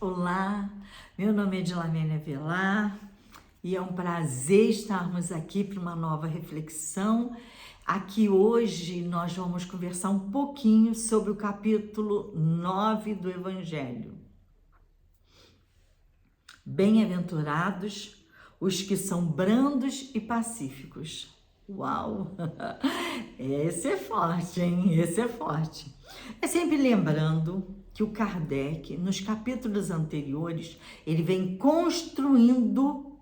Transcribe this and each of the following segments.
Olá, meu nome é Dilamiane Avelar e é um prazer estarmos aqui para uma nova reflexão. Aqui hoje nós vamos conversar um pouquinho sobre o capítulo 9 do Evangelho. Bem-aventurados os que são brandos e pacíficos. Uau! Esse é forte, hein? Esse é forte. É sempre lembrando que o Kardec, nos capítulos anteriores, ele vem construindo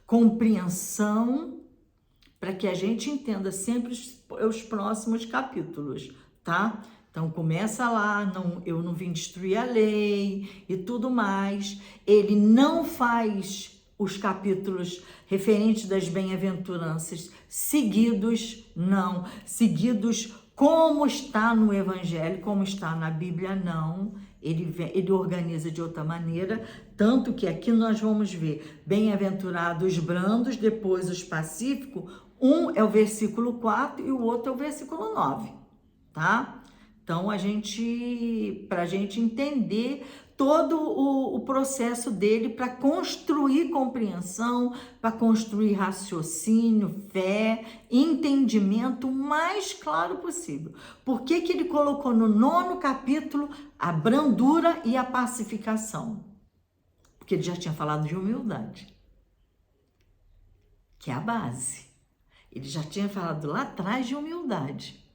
compreensão para que a gente entenda sempre os próximos capítulos, tá? Então começa lá, eu não vim destruir a lei e tudo mais. Ele não faz os capítulos referentes das bem-aventuranças seguidos, não. Seguidos como está no Evangelho, como está na Bíblia, não. Ele organiza de outra maneira, tanto que aqui nós vamos ver bem-aventurados os brandos, depois os pacíficos. Um é o versículo 4 e o outro é o versículo 9, tá? Então, para a gente entender todo o processo dele para construir compreensão, para construir raciocínio, fé, entendimento o mais claro possível. Por que que ele colocou no 9º capítulo a brandura e a pacificação? Porque ele já tinha falado de humildade, que é a base. Ele já tinha falado lá atrás de humildade.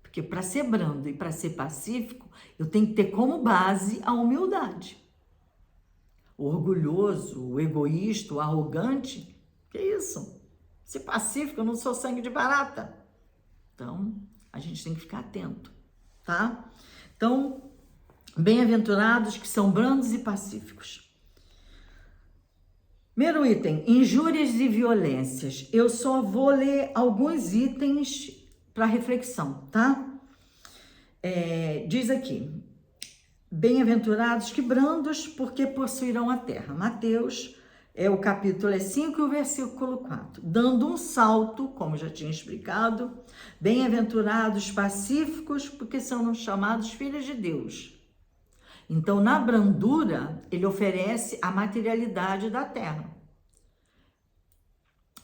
Porque para ser brando e para ser pacífico, eu tenho que ter como base a humildade. O orgulhoso, o egoísta, o arrogante, que isso? Ser pacífico, eu não sou sangue de barata. Então, a gente tem que ficar atento, tá? Então, bem-aventurados que são brandos e pacíficos. Primeiro item, injúrias e violências. Eu só vou ler alguns itens para reflexão, tá? Diz aqui, bem-aventurados que brandos, porque possuirão a terra. Mateus, o capítulo 5 e o versículo 4. Dando um salto, como já tinha explicado, bem-aventurados pacíficos, porque são chamados filhos de Deus. Então, na brandura, ele oferece a materialidade da terra.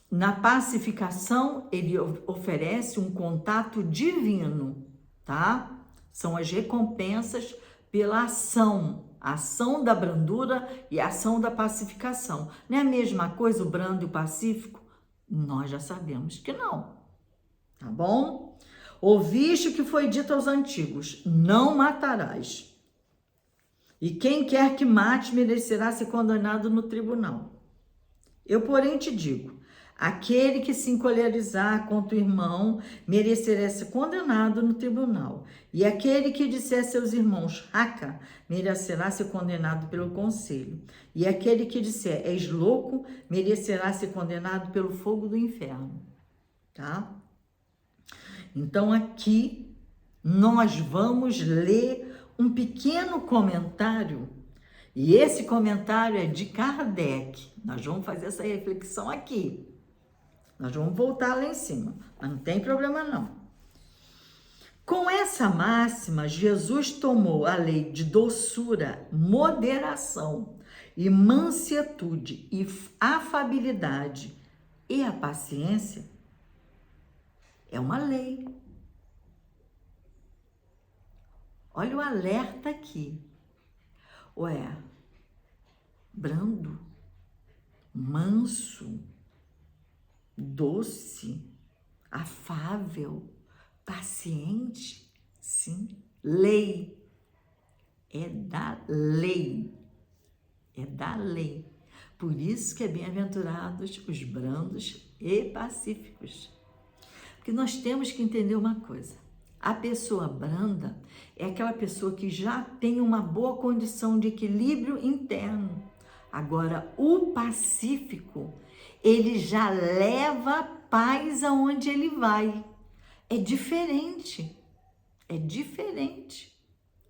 Na pacificação, ele oferece um contato divino, tá? São as recompensas pela ação, a ação da brandura e a ação da pacificação. Não é a mesma coisa o brando e o pacífico? Nós já sabemos que não, tá bom? Ouviste o que foi dito aos antigos, não matarás. E quem quer que mate merecerá ser condenado no tribunal. Eu, porém, te digo, aquele que se encolerizar contra o irmão merecerá ser condenado no tribunal. E aquele que disser a seus irmãos, raca, merecerá ser condenado pelo conselho. E aquele que disser, és louco, merecerá ser condenado pelo fogo do inferno. Tá? Então, aqui, nós vamos ler um pequeno comentário. E esse comentário é de Kardec. Nós vamos fazer essa reflexão aqui. Nós vamos voltar lá em cima, mas não tem problema não. Com essa máxima, Jesus tomou a lei de doçura, moderação e mansuetude e afabilidade e a paciência. É uma lei. Olha o alerta aqui. Ué, brando, manso, doce, afável, paciente, sim. Lei. É da lei. É da lei. Por isso que é bem-aventurados os brandos e pacíficos. Porque nós temos que entender uma coisa. A pessoa branda é aquela pessoa que já tem uma boa condição de equilíbrio interno. Agora, o pacífico, ele já leva paz aonde ele vai. É diferente. É diferente.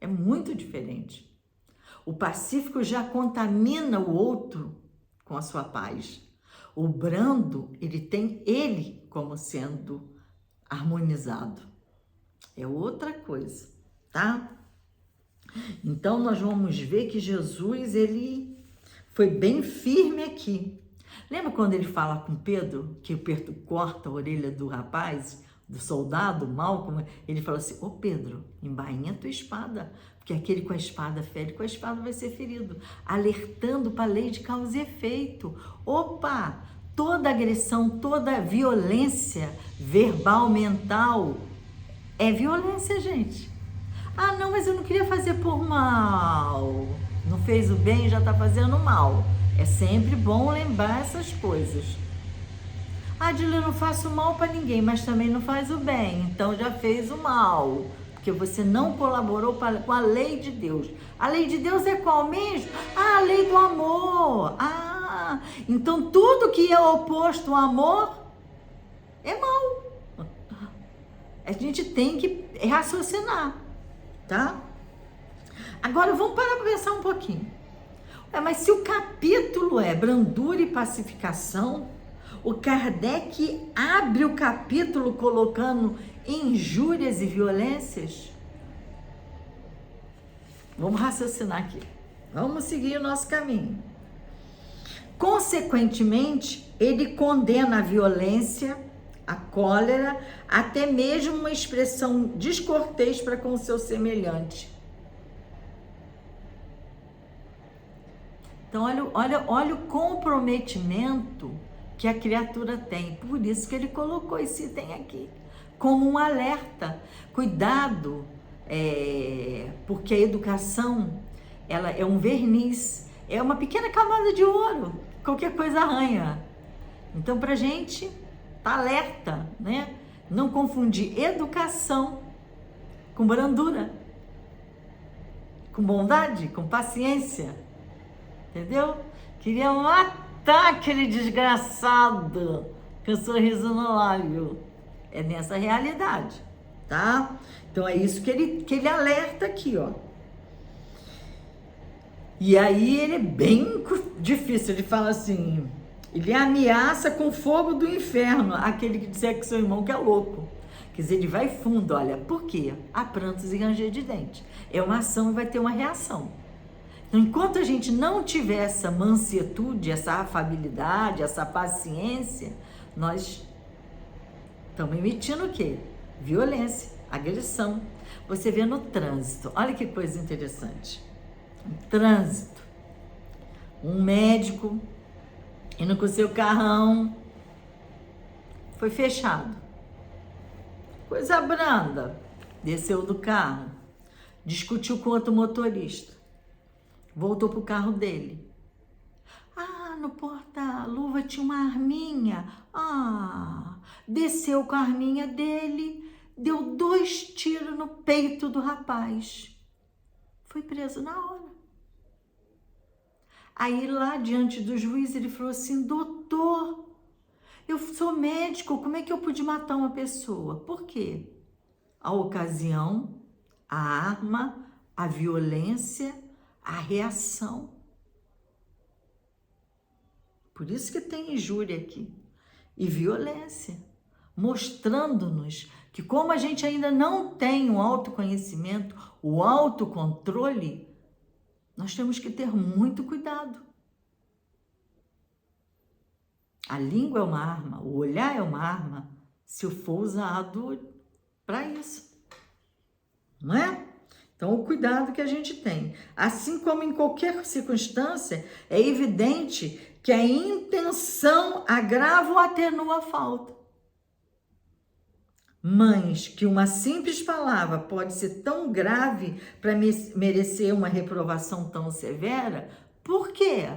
É muito diferente. O pacífico já contamina o outro com a sua paz. O brando, ele tem ele como sendo harmonizado. É outra coisa, tá? Então, nós vamos ver que Jesus, ele foi bem firme aqui. Lembra quando ele fala com Pedro, que o Pedro corta a orelha do rapaz, do soldado, Malcolm? Ele fala assim: ô Pedro, embainha a tua espada, porque aquele com a espada fere, com a espada vai ser ferido. Alertando para a lei de causa e efeito. Opa! Toda agressão, toda violência verbal, mental, é violência, gente. Ah, não, mas eu não queria fazer por mal. Não fez o bem, já está fazendo mal. É sempre bom lembrar essas coisas. Ah, Dília, eu não faço mal para ninguém, mas também não faz o bem. Então já fez o mal. Porque você não colaborou com a lei de Deus. A lei de Deus é qual mesmo? Ah, a lei do amor. Ah, então tudo que é oposto ao amor é mal. A gente tem que raciocinar, tá? Agora vamos parar para pensar um pouquinho. Mas se o capítulo é brandura e pacificação, o Kardec abre o capítulo colocando injúrias e violências. Vamos raciocinar aqui. Vamos seguir o nosso caminho. Consequentemente, ele condena a violência, a cólera, até mesmo uma expressão descortês para com o seu semelhante. Então, olha o comprometimento que a criatura tem. Por isso que ele colocou esse item aqui, como um alerta. Cuidado, porque a educação, ela é um verniz, é uma pequena camada de ouro, qualquer coisa arranha. Então, pra gente, tá alerta, né? Não confundir educação com brandura, com bondade, com paciência. Entendeu? Queria matar aquele desgraçado com um sorriso no lábio. É nessa realidade, tá? Então é isso que ele alerta aqui, ó. E aí ele é bem difícil, ele fala assim, ele ameaça com fogo do inferno aquele que disser que seu irmão que é louco. Quer dizer, ele vai fundo, olha, por quê? Há prantos e ranger de dente. É uma ação e vai ter uma reação. Enquanto a gente não tiver essa mansietude, essa afabilidade, essa paciência, nós estamos emitindo o quê? Violência, agressão. Você vê no trânsito, olha que coisa interessante. No trânsito, um médico indo com o seu carrão, foi fechado. Coisa branda, desceu do carro, discutiu com outro motorista. Voltou pro carro dele. Ah, no porta-luva tinha uma arminha. Ah, desceu com a arminha dele, deu 2 tiros no peito do rapaz. Foi preso na hora. Aí lá diante do juiz ele falou assim: doutor, eu sou médico, como é que eu pude matar uma pessoa? Por quê? A ocasião, a arma, a violência, a reação. Por isso que tem injúria aqui e violência, mostrando-nos que como a gente ainda não tem o autoconhecimento, o autocontrole, nós temos que ter muito cuidado. A língua é uma arma, o olhar é uma arma, se for usado para isso, não é? Então, o cuidado que a gente tem. Assim como em qualquer circunstância, é evidente que a intenção agrava ou atenua a falta. Mas que uma simples palavra pode ser tão grave para merecer uma reprovação tão severa, por quê?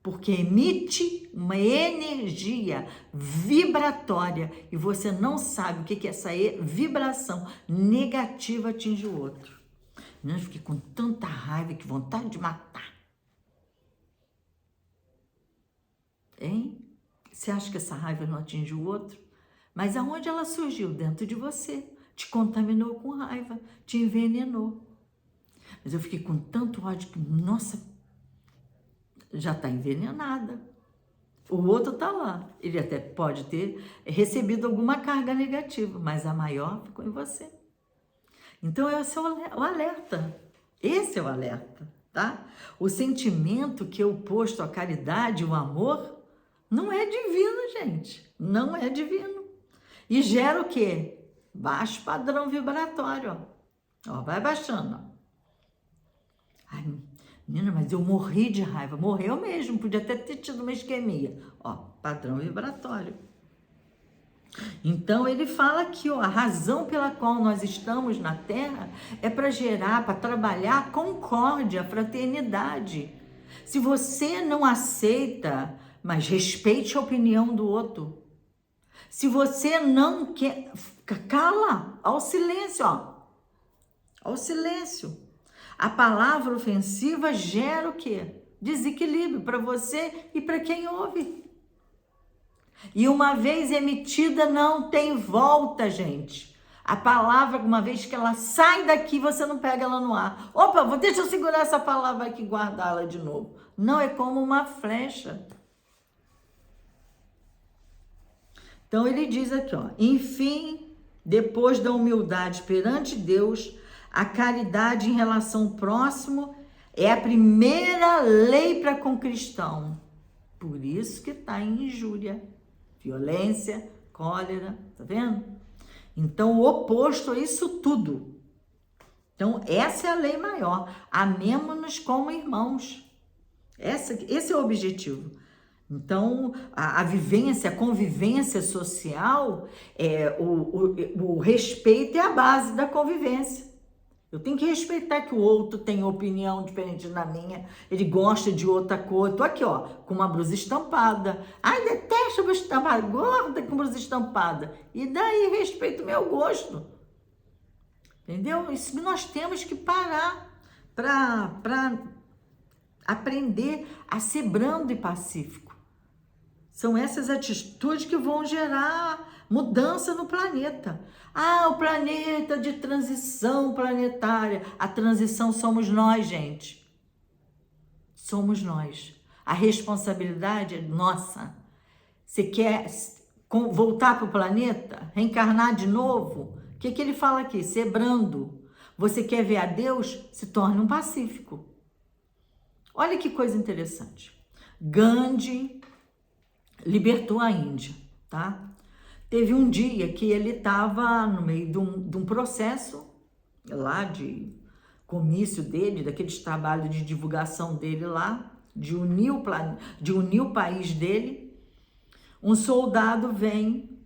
Porque emite uma energia vibratória e você não sabe o que essa vibração negativa atinge o outro. Eu fiquei com tanta raiva, que vontade de matar. Hein? Você acha que essa raiva não atinge o outro? Mas aonde ela surgiu? Dentro de você. Te contaminou com raiva, te envenenou. Mas eu fiquei com tanto ódio que, nossa, já está envenenada. O outro está lá. Ele até pode ter recebido alguma carga negativa, mas a maior ficou em você. Então, esse é o alerta. Esse é o alerta, tá? O sentimento que é oposto à caridade, o amor, não é divino, gente. Não é divino. E gera o quê? Baixo padrão vibratório, ó. Ó, vai baixando, ó. Ai, menina, mas eu morri de raiva. Morreu mesmo, podia até ter tido uma isquemia. Ó, padrão vibratório. Então ele fala aqui, ó, a razão pela qual nós estamos na Terra é para gerar, para trabalhar concórdia, fraternidade. Se você não aceita, mas respeite a opinião do outro. Se você não quer, cala, ao silêncio, ó. Ao silêncio. A palavra ofensiva gera o quê? Desequilíbrio para você e para quem ouve. E uma vez emitida, não tem volta, gente. A palavra, uma vez que ela sai daqui, você não pega ela no ar. Opa, deixa eu segurar essa palavra aqui e guardá-la de novo. Não, é como uma flecha. Então ele diz aqui, ó, enfim, depois da humildade perante Deus, a caridade em relação ao próximo é a primeira lei para com o cristão. Por isso que está em injúria, violência, cólera, tá vendo? Então o oposto a isso tudo. Então essa é a lei maior. Amemo-nos como irmãos. Esse é o objetivo. Então, a vivência, a convivência social, o respeito é a base da convivência. Eu tenho que respeitar que o outro tem opinião diferente da minha, ele gosta de outra cor. Eu tô aqui, ó, com uma blusa estampada. Ai, detesto a blusa estampada, gorda com blusa estampada. E daí respeito o meu gosto. Entendeu? Isso nós temos que parar para aprender a ser brando e pacífico. São essas atitudes que vão gerar mudança no planeta. Ah, o planeta de transição planetária. A transição somos nós, gente. Somos nós. A responsabilidade é nossa. Você quer voltar para o planeta? Reencarnar de novo? O que ele fala aqui? Ser brando. Você quer ver a Deus? Se torne um pacífico. Olha que coisa interessante. Gandhi libertou a Índia, tá? Teve um dia que ele estava no meio de um processo lá de comício dele, daqueles trabalhos de divulgação dele lá, de unir o país dele. Um soldado vem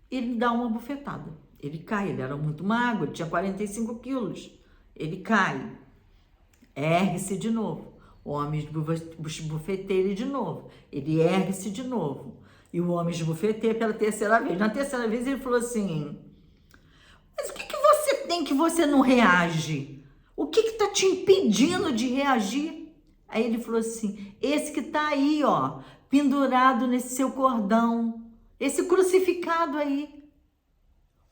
e lhe dá uma bufetada. Ele cai, ele era muito magro, ele tinha 45 quilos. Ele cai, ergue-se de novo. O homem esbufeteia ele de novo. Ele ergue-se de novo. E o homem esbufeteia pela terceira vez. Na terceira vez ele falou assim, mas o que você tem que você não reage? O que está te impedindo de reagir? Aí ele falou assim, esse que está aí, ó, pendurado nesse seu cordão. Esse crucificado aí.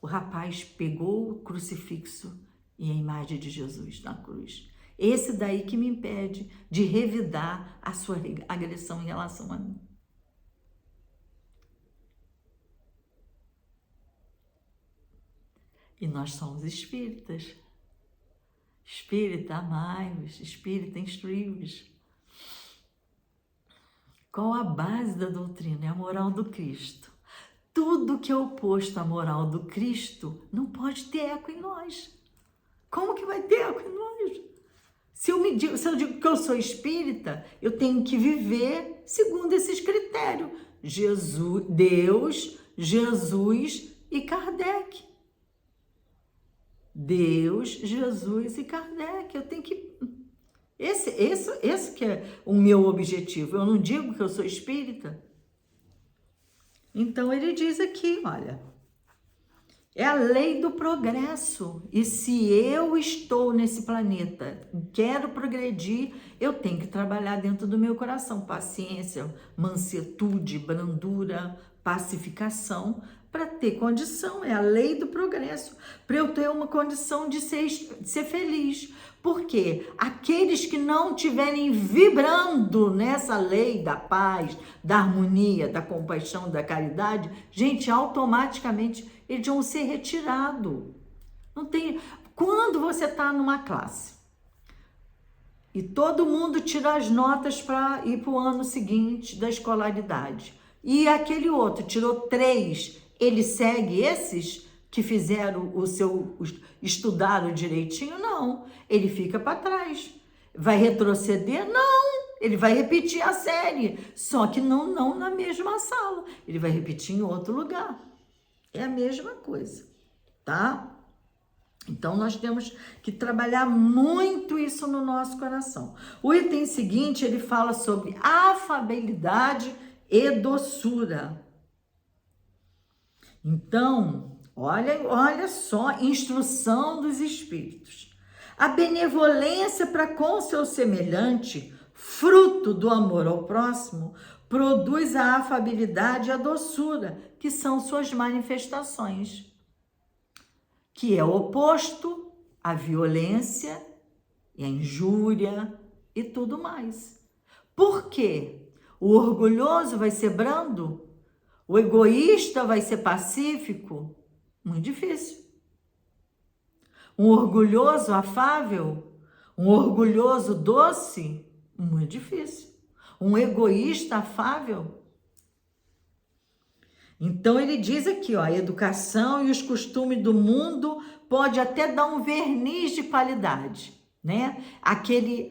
O rapaz pegou o crucifixo e a imagem de Jesus na cruz. Esse daí que me impede de revidar a sua agressão em relação a mim. E nós somos espíritas. Espírita, amai-vos. Espírita, instruí-vos. Qual a base da doutrina? É a moral do Cristo. Tudo que é oposto à moral do Cristo não pode ter eco em nós. Como que vai ter eco em nós? Se eu digo que eu sou espírita, eu tenho que viver segundo esses critérios. Deus, Jesus e Kardec. Deus, Jesus e Kardec. Eu tenho que... Esse que é o meu objetivo. Eu não digo que eu sou espírita. Então ele diz aqui, olha... É a lei do progresso. E se eu estou nesse planeta, quero progredir, eu tenho que trabalhar dentro do meu coração. Paciência, mansuetude, brandura, pacificação, para ter condição. É a lei do progresso. Para eu ter uma condição de ser feliz. Porque aqueles que não estiverem vibrando nessa lei da paz, da harmonia, da compaixão, da caridade, gente, automaticamente eles vão ser retirados. Não tem... Quando você está numa classe, e todo mundo tira as notas para ir para o ano seguinte da escolaridade. E aquele outro tirou 3, ele segue esses que fizeram estudaram direitinho? Não, ele fica para trás. Vai retroceder? Não, ele vai repetir a série, só que não na mesma sala, ele vai repetir em outro lugar. É a mesma coisa, tá? Então, nós temos que trabalhar muito isso no nosso coração. O item seguinte, ele fala sobre afabilidade e doçura. Então, olha só, instrução dos espíritos. A benevolência para com seu semelhante, fruto do amor ao próximo, produz a afabilidade e a doçura, que são suas manifestações, que é o oposto à violência e à injúria e tudo mais. Por quê? O orgulhoso vai ser brando? O egoísta vai ser pacífico? Muito difícil. Um orgulhoso afável? Um orgulhoso doce? Muito difícil. Um egoísta afável? Então ele diz aqui, ó, a educação e os costumes do mundo pode até dar um verniz de qualidade, né? Aquela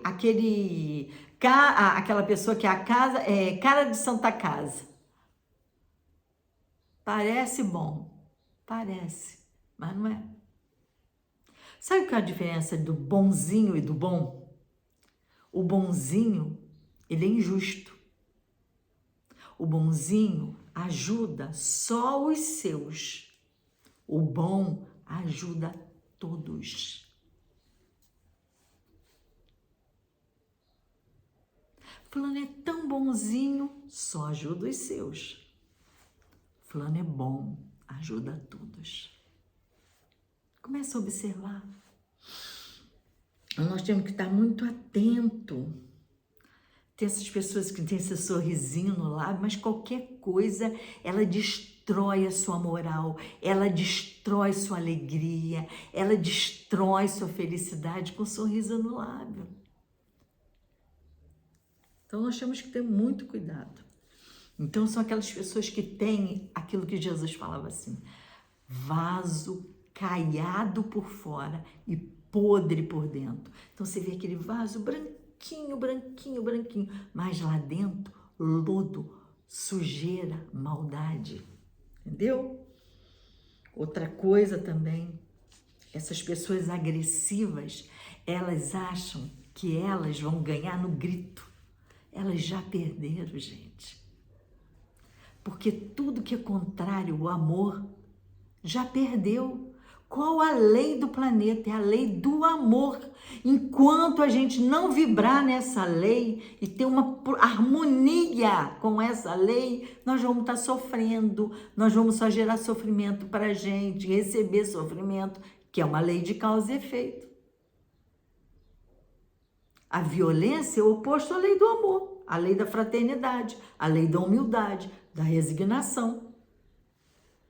pessoa que a casa é cara de Santa Casa. Parece bom, parece, mas não é. Sabe qual é a diferença do bonzinho e do bom? O bonzinho, ele é injusto. O bonzinho ajuda só os seus. O bom ajuda todos. Fulano é tão bonzinho, só ajuda os seus. Fulano é bom, ajuda todos. Começa a observar. Nós temos que estar muito atento. Tem essas pessoas que têm esse sorrisinho no lábio, mas qualquer coisa, ela destrói a sua moral, ela destrói sua alegria, ela destrói sua felicidade com um sorriso no lábio. Então, nós temos que ter muito cuidado. Então, são aquelas pessoas que têm aquilo que Jesus falava assim, vaso caiado por fora e podre por dentro. Então, você vê aquele vaso branquinho, mas lá dentro, lodo, sujeira, maldade. Entendeu? Outra coisa também, essas pessoas agressivas, elas acham que elas vão ganhar no grito. Elas já perderam, gente. Porque tudo que é contrário ao amor já perdeu. Qual a lei do planeta? É a lei do amor. Enquanto a gente não vibrar nessa lei e ter uma harmonia com essa lei, nós vamos estar sofrendo, nós vamos só gerar sofrimento para a gente, receber sofrimento, que é uma lei de causa e efeito. A violência é o oposto à lei do amor, a lei da fraternidade, a lei da humildade, da resignação.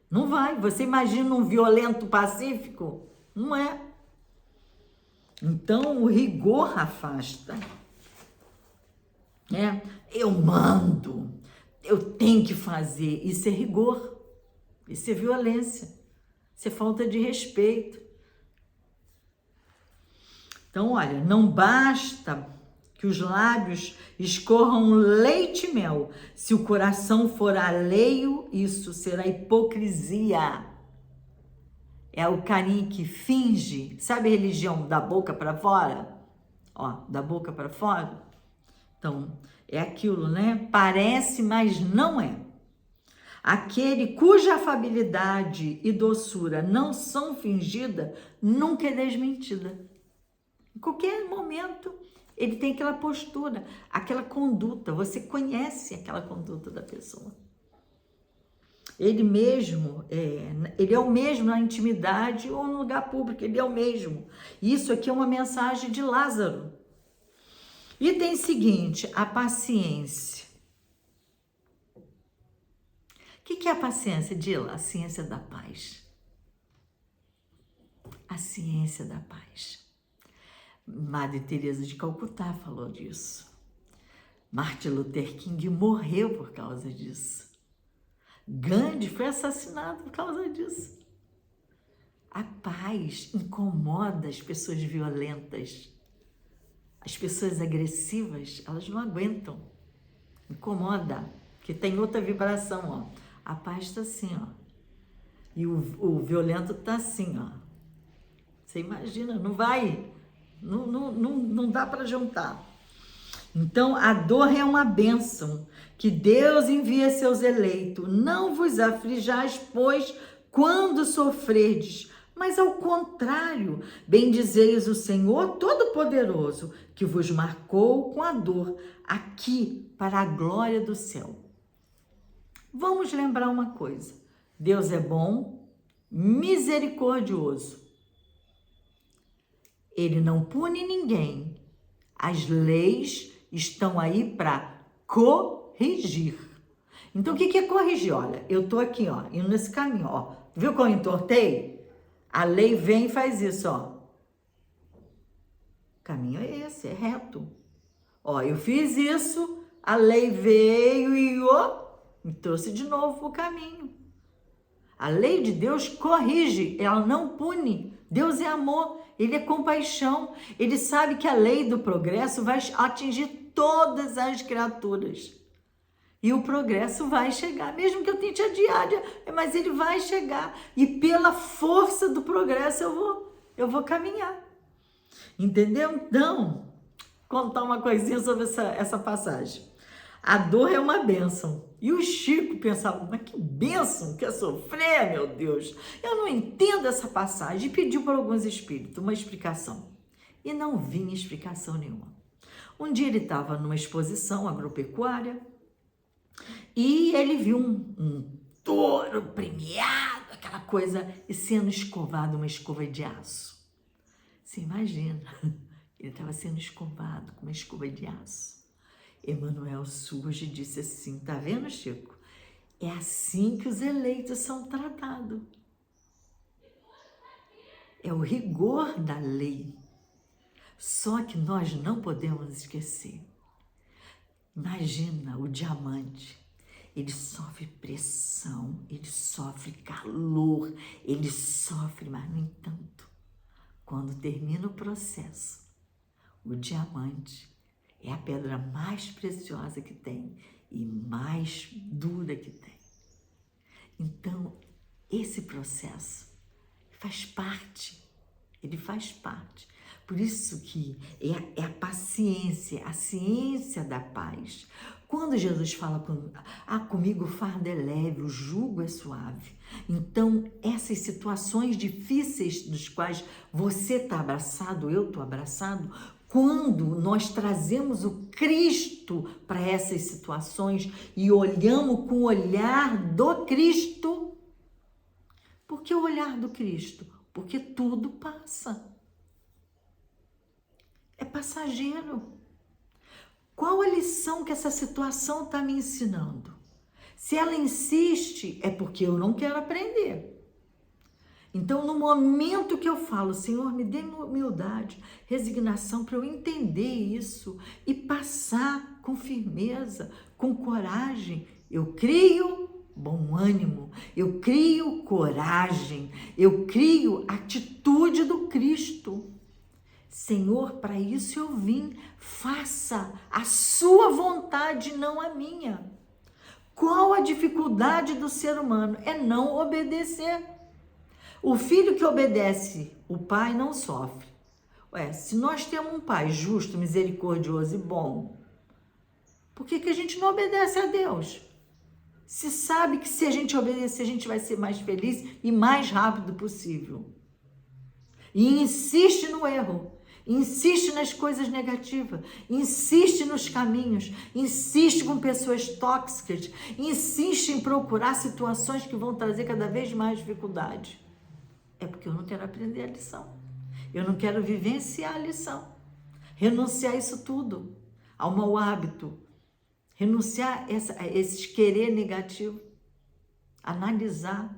Não vai. Você imagina um violento pacífico? Não é. Então, o rigor afasta. Eu mando, eu tenho que fazer. Isso é rigor, isso é violência, isso é falta de respeito. Então, olha, não basta que os lábios escorram leite e mel. Se o coração for alheio, isso será hipocrisia. É o carinho que finge. Sabe a religião da boca para fora? Ó, da boca para fora. Então, é aquilo, né? Parece, mas não é. Aquele cuja afabilidade e doçura não são fingidas, nunca é desmentida. Em qualquer momento, ele tem aquela postura, aquela conduta. Você conhece aquela conduta da pessoa. Ele mesmo, ele é o mesmo na intimidade ou no lugar público, ele é o mesmo. Isso aqui é uma mensagem de Lázaro. Item seguinte, a paciência. O que é a paciência, Dila? A ciência da paz. A ciência da paz. Madre Teresa de Calcutá falou disso. Martin Luther King morreu por causa disso. Gandhi foi assassinado por causa disso. A paz incomoda as pessoas violentas. As pessoas agressivas, elas não aguentam. Incomoda, porque tem outra vibração, ó. A paz está assim, ó. E o violento está assim, ó. Você imagina, não vai, não dá para juntar. Então, a dor é uma bênção que Deus envia a seus eleitos. Não vos aflijais, pois, quando sofredes, mas ao contrário, bendizeis o Senhor Todo-Poderoso, que vos marcou com a dor aqui para a glória do céu. Vamos lembrar uma coisa: Deus é bom, misericordioso. Ele não pune ninguém. As leis estão aí para corrigir. Então, o que é corrigir? Olha, eu estou aqui, ó, indo nesse caminho, ó. Viu como eu entortei? A lei vem e faz isso, ó. O caminho é esse, é reto. Ó, eu fiz isso, a lei veio e, ó, me trouxe de novo o caminho. A lei de Deus corrige, ela não pune. Deus é amor, Ele é compaixão. Ele sabe que a lei do progresso vai atingir todas as criaturas. E o progresso vai chegar, mesmo que eu tente adiar, mas ele vai chegar. E pela força do progresso eu vou caminhar. Entendeu? Então, contar uma coisinha sobre essa passagem. A dor é uma bênção. E o Chico pensava, mas que bênção que é sofrer, meu Deus. Eu não entendo essa passagem. E pediu para alguns espíritos uma explicação. E não vinha explicação nenhuma. Um dia ele estava numa exposição agropecuária e ele viu um touro premiado, aquela coisa, e sendo escovado, uma escova de aço. Você imagina, ele estava sendo escovado com uma escova de aço. Emmanuel surge e disse assim, tá vendo, Chico? É assim que os eleitos são tratados. É o rigor da lei. Só que nós não podemos esquecer. Imagina o diamante. Ele sofre pressão, ele sofre calor, ele sofre, mas no entanto, quando termina o processo, o diamante é a pedra mais preciosa que tem e mais dura que tem. Então, esse processo faz parte, ele faz parte. Por isso que é a paciência, a ciência da paz. Quando Jesus fala comigo o fardo é leve, o jugo é suave. Então, essas situações difíceis dos quais você está abraçado, eu estou abraçado, quando nós trazemos o Cristo para essas situações e olhamos com o olhar do Cristo. Por que o olhar do Cristo? Porque tudo passa. É passageiro. Qual a lição que essa situação está me ensinando? Se ela insiste, é porque eu não quero aprender. Então, no momento que eu falo, Senhor, me dê humildade, resignação para eu entender isso e passar com firmeza, com coragem, eu crio bom ânimo, eu crio coragem, eu crio atitude do Cristo. Senhor, para isso eu vim, faça a sua vontade, não a minha. Qual a dificuldade do ser humano? É não obedecer. O filho que obedece, o pai não sofre. Ué, se nós temos um pai justo, misericordioso e bom, por que a gente não obedece a Deus? Se sabe que se a gente obedecer, a gente vai ser mais feliz e mais rápido possível. E insiste no erro. Insiste nas coisas negativas, insiste nos caminhos, insiste com pessoas tóxicas, insiste em procurar situações que vão trazer cada vez mais dificuldade. É porque eu não quero aprender a lição. Eu não quero vivenciar a lição. Renunciar isso tudo, ao mau hábito. Renunciar a esses querer negativo. Analisar.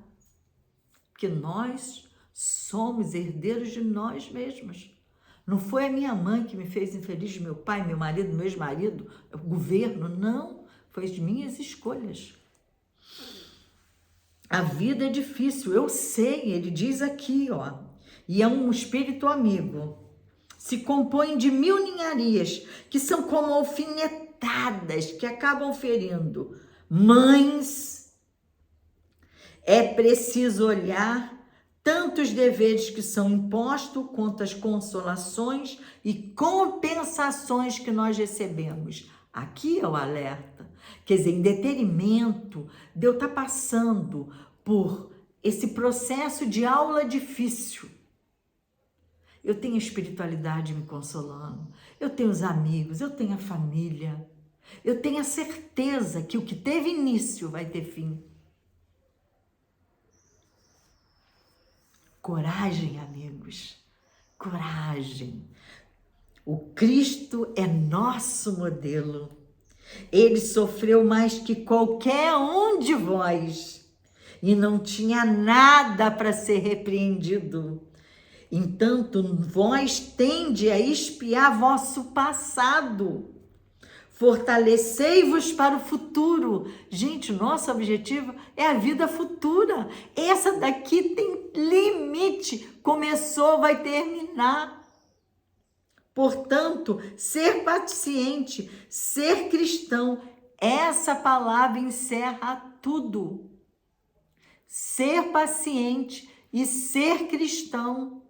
Porque nós somos herdeiros de nós mesmos. Não foi a minha mãe que me fez infeliz, meu pai, meu marido, meu ex-marido, o governo, não. Foi as minhas escolhas. A vida é difícil, eu sei, ele diz aqui, ó. E é um espírito amigo. Se compõe de 1000 ninharias, que são como alfinetadas, que acabam ferindo. Mães, é preciso olhar tanto os deveres que são impostos, quanto as consolações e compensações que nós recebemos. Aqui é o alerta. Quer dizer, em detrimento de eu estar passando por esse processo de aula difícil, eu tenho a espiritualidade me consolando, eu tenho os amigos, eu tenho a família, eu tenho a certeza que o que teve início vai ter fim. Coragem, amigos, coragem. O Cristo é nosso modelo. Ele sofreu mais que qualquer um de vós e não tinha nada para ser repreendido. Entanto, vós tende a espiar vosso passado. Fortalecei-vos para o futuro. Gente, nosso objetivo é a vida futura. Essa daqui tem limite. Começou, vai terminar. Portanto, ser paciente, ser cristão, essa palavra encerra tudo. Ser paciente e ser cristão.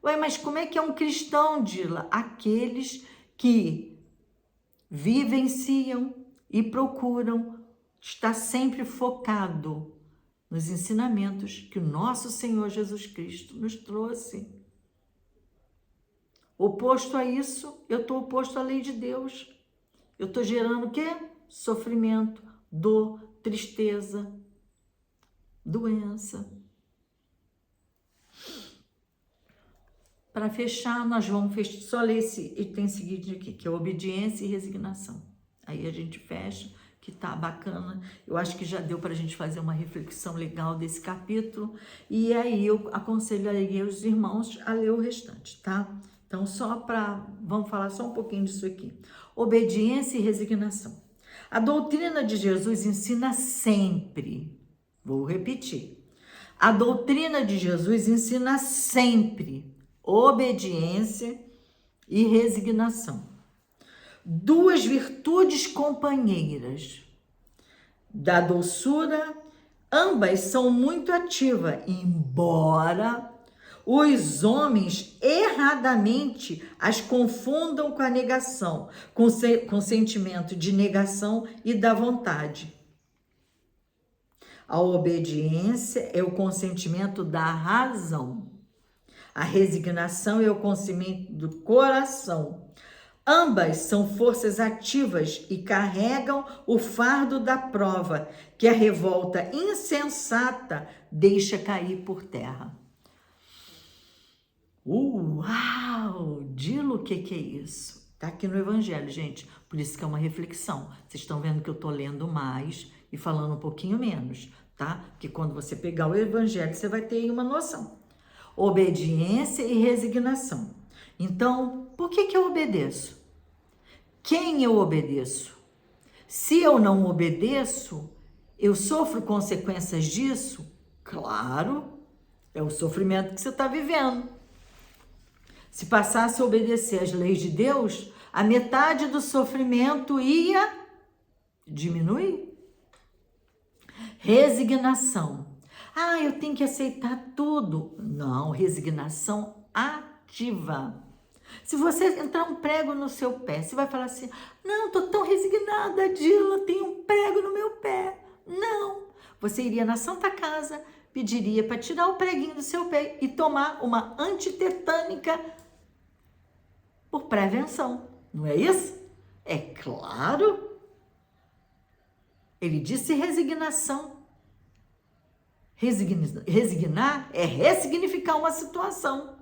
Ué, mas como é que é um cristão, Dila? Aqueles que vivenciam e procuram estar sempre focado nos ensinamentos que o nosso Senhor Jesus Cristo nos trouxe. Oposto a isso, eu estou oposto à lei de Deus. Eu estou gerando o quê? Sofrimento, dor, tristeza, doença. Para fechar, nós vamos só ler esse item seguinte aqui, que é obediência e resignação. Aí a gente fecha, que tá bacana. Eu acho que já deu para a gente fazer uma reflexão legal desse capítulo. E aí eu aconselharia os irmãos a ler o restante, tá? Então, vamos falar só um pouquinho disso aqui. Obediência e resignação. A doutrina de Jesus ensina sempre, vou repetir, a doutrina de Jesus ensina sempre obediência e resignação. Duas virtudes companheiras da doçura, ambas são muito ativas, embora os homens erradamente as confundam com a negação, com o sentimento de negação e da vontade. A obediência é o consentimento da razão. A resignação é o consentimento do coração. Ambas são forças ativas e carregam o fardo da prova, que a revolta insensata deixa cair por terra. Uau! Dilo, o que é isso? Tá aqui no Evangelho, gente. Por isso que é uma reflexão. Vocês estão vendo que eu tô lendo mais e falando um pouquinho menos, tá? Porque quando você pegar o Evangelho, você vai ter aí uma noção. Obediência e resignação. Então, por que eu obedeço? Quem eu obedeço? Se eu não obedeço, eu sofro consequências disso? Claro, é o sofrimento que você está vivendo. Se passasse a obedecer às leis de Deus, a metade do sofrimento ia diminuir. Resignação. Ah, eu tenho que aceitar tudo. Não, resignação ativa. Se você entrar um prego no seu pé, você vai falar assim, não, estou tão resignada, Dila, tem um prego no meu pé. Não. Você iria na Santa Casa, pediria para tirar o preguinho do seu pé e tomar uma antitetânica por prevenção. Não é isso? É claro. Ele disse resignação. Resignar é ressignificar uma situação.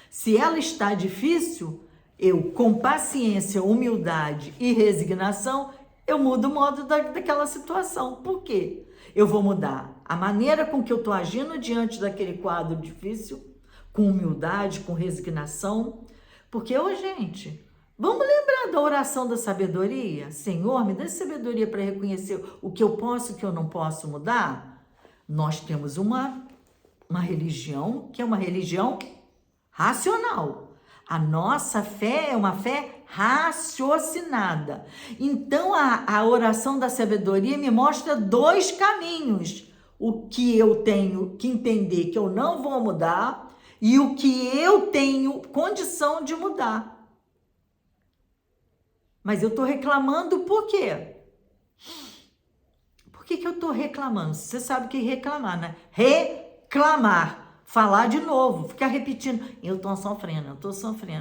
Se ela está difícil, eu, com paciência, humildade e resignação, eu mudo o modo daquela situação. Por quê? Eu vou mudar a maneira com que eu estou agindo diante daquele quadro difícil, com humildade, com resignação, Porque, ô gente, vamos lembrar da oração da sabedoria? Senhor, me dê sabedoria para reconhecer o que eu posso e o que eu não posso mudar? Nós temos uma religião que é uma religião racional. A nossa fé é uma fé raciocinada. Então, a oração da sabedoria me mostra dois caminhos. O que eu tenho que entender que eu não vou mudar e o que eu tenho condição de mudar. Mas eu estou reclamando por quê? Por que eu estou reclamando? Você sabe o que é reclamar, né? Reclamar. Falar de novo. Ficar repetindo. Eu estou sofrendo.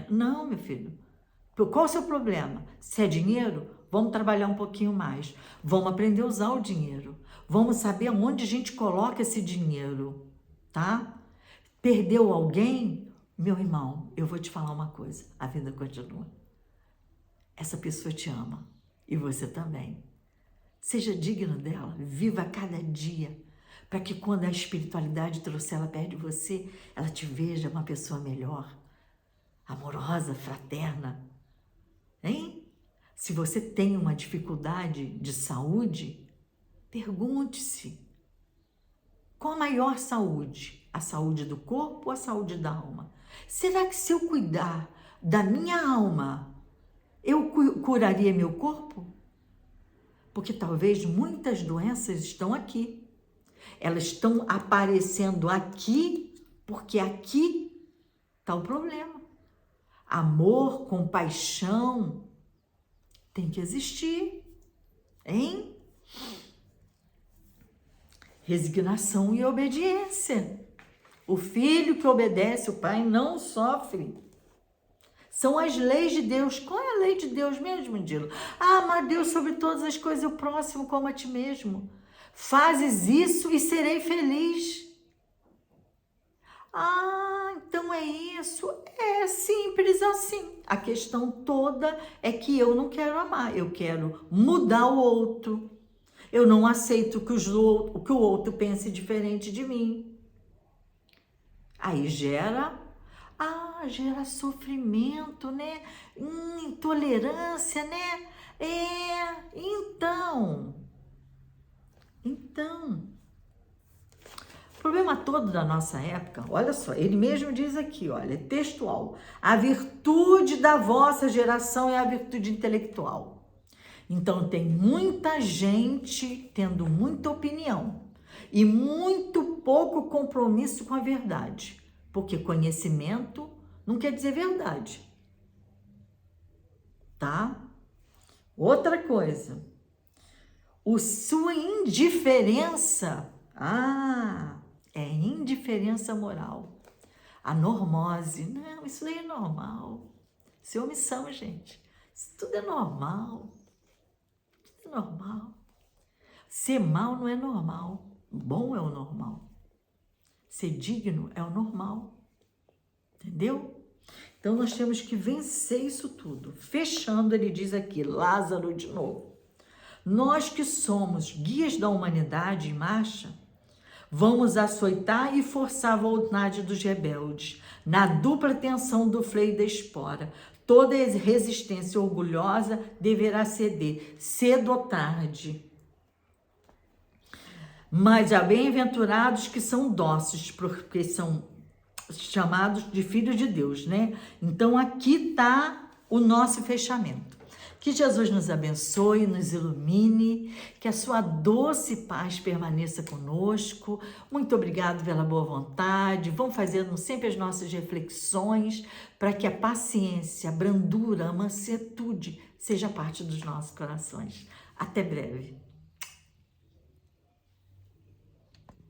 Não, meu filho. Qual o seu problema? Se é dinheiro, vamos trabalhar um pouquinho mais. Vamos aprender a usar o dinheiro. Vamos saber onde a gente coloca esse dinheiro, tá? Perdeu alguém? Meu irmão, eu vou te falar uma coisa. A vida continua. Essa pessoa te ama. E você também. Seja digno dela. Viva cada dia. Para que quando a espiritualidade trouxer ela perto de você, ela te veja uma pessoa melhor. Amorosa, fraterna. Hein? Se você tem uma dificuldade de saúde, pergunte-se. Qual a maior saúde? A saúde do corpo ou a saúde da alma? Será que se eu cuidar da minha alma, eu curaria meu corpo? Porque talvez muitas doenças estão aqui. Elas estão aparecendo aqui porque aqui está o problema. Amor, compaixão tem que existir, hein? Resignação e obediência. O filho que obedece, o pai não sofre. São as leis de Deus. Qual é a lei de Deus mesmo, Dilo? Amar Deus sobre todas as coisas e o próximo como a ti mesmo. Fazes isso e serei feliz. Então é isso. É simples assim. A questão toda é que eu não quero amar. Eu quero mudar o outro. Eu não aceito que o outro pense diferente de mim. Aí gera sofrimento, né? Intolerância, né? Então, o problema todo da nossa época, olha só, ele mesmo diz aqui, olha, é textual. A virtude da vossa geração é a virtude intelectual. Então, tem muita gente tendo muita opinião e muito pouco compromisso com a verdade. Porque conhecimento não quer dizer verdade. Tá? Outra coisa. Sua indiferença. É indiferença moral. A normose. Não, isso aí é normal. Isso é omissão, gente. Isso tudo é normal. Tudo é normal. Ser mal não é normal. Bom é o normal. Ser digno é o normal. Entendeu? Então, nós temos que vencer isso tudo. Fechando, ele diz aqui, Lázaro de novo. Nós que somos guias da humanidade em marcha, vamos açoitar e forçar a vontade dos rebeldes, na dupla tensão do freio da espora. Toda resistência orgulhosa deverá ceder, cedo ou tarde. Mas há bem-aventurados que são dóceis, porque são chamados de filhos de Deus, né? Então, aqui está o nosso fechamento. Que Jesus nos abençoe, nos ilumine, que a sua doce paz permaneça conosco. Muito obrigado pela boa vontade. Vamos fazendo sempre as nossas reflexões para que a paciência, a brandura, a mansuetude seja parte dos nossos corações. Até breve.